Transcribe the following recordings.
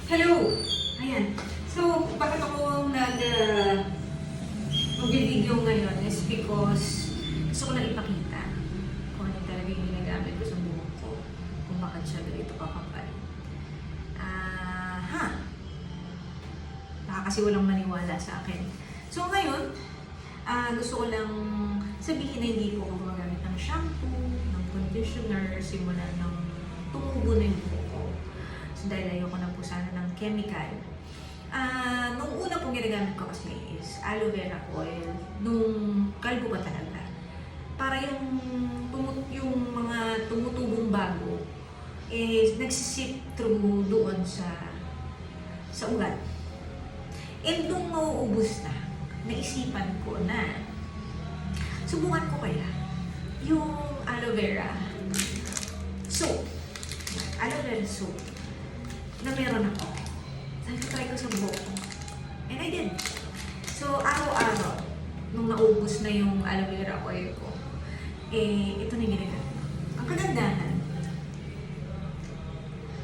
Hello! Ayan. So, bakit ako mag-video ngayon is because gusto ko lang ipakita kung ano talaga yung ginagamit ko sa buhok ko. Kung bakit siya ganito kakapal. Baka kasi walang maniwala sa akin. So, ngayon, gusto ko lang sabihin na hindi po ako gumagamit ng shampoo, ng conditioner, simula ng tumubo na yung buhok ko. So, dahil ayoko na po sana ng chemical. Nung una pong ginagamit ko kasi is aloe vera oil. Nung kalbo pa talaga. Para yung mga tumutubong bago is nagsisip through doon sa ugat. And nung mauubos na, naisipan ko na subukan ko kaya yung aloe vera soap. Aloe vera soap na meron ako. Try ko sa buhok ko. And I did. So, araw-araw, nung naubos na yung aloe vera oil ko, ito na yung ginagamit. Ang kagandahan,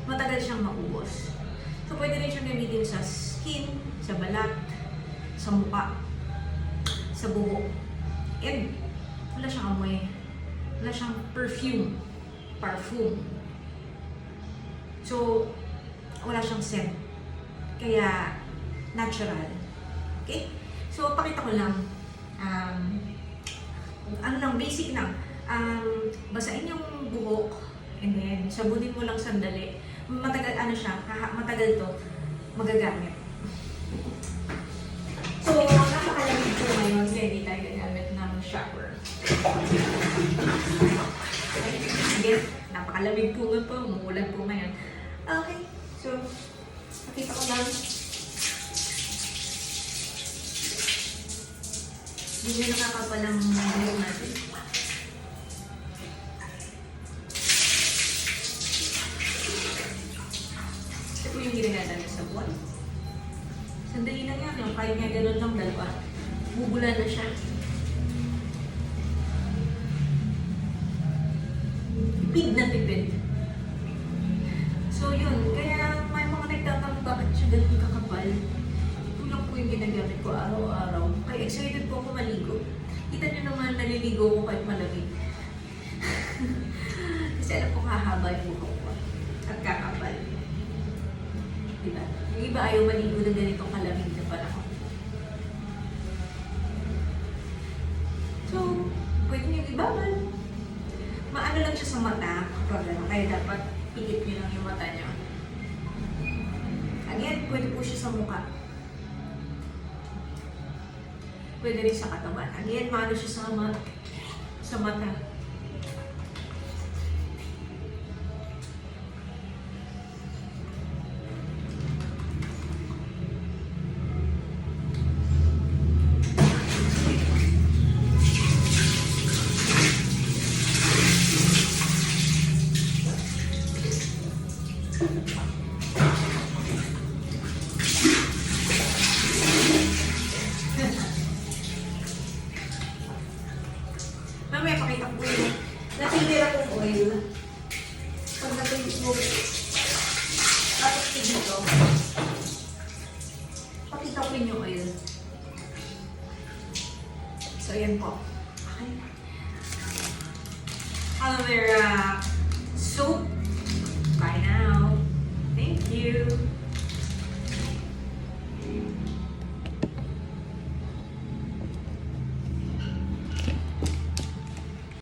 matagal siyang maubos. So, pwede rin siyang gamitin sa skin, sa balat, sa mukha, sa buhok. And, wala siyang amoy. Wala siyang parfum. So, wala siyang scent. Kaya, natural. Okay? So, pakita ko lang. Basic lang. Basahin yung buhok, and then, sabunin mo lang sandali. Matagal, matagal to, magagamit. So, napakalamig po ngayon, kaya hindi tayo gagamit ng shower. Again, napakalamig po nga po, umuulan po ngayon. Okay, so, pakita ko lang. Hindi nyo nakakapalang buhok natin. Ito po yung ginagamit sa buwan. Sandali lang yan, yung kahit nga gano'n lang dalawa, bubula na siya. Tipid na tipid. So yun, kaya may mga nagtatanong bakit siya ganun kakapal. Ito lang po yung ginagamit ko araw-araw. Kaya excited po ako maligo. Kita nyo naman naliligo ko kahit malamig. Kasi alam ko hahaba yung buhok ko. At kakapal. Diba? Yung iba ayaw maligo na ganitong kalamig na panahon. So, pwede nyo ibabal. Maano lang siya sa mata kapag ano, kaya dapat pikit nyo lang yung mata nyo. Again, pwede po siya sa mukha. Pwede rin sa katawan. Again, maano siya sa mata. Mamaya pakita ko yung natitira kong oil. Pag natulis mo, tapos dito, pakita ko yung oil. So, yan po. Okay. Aloe vera soap. Bye now. Thank you.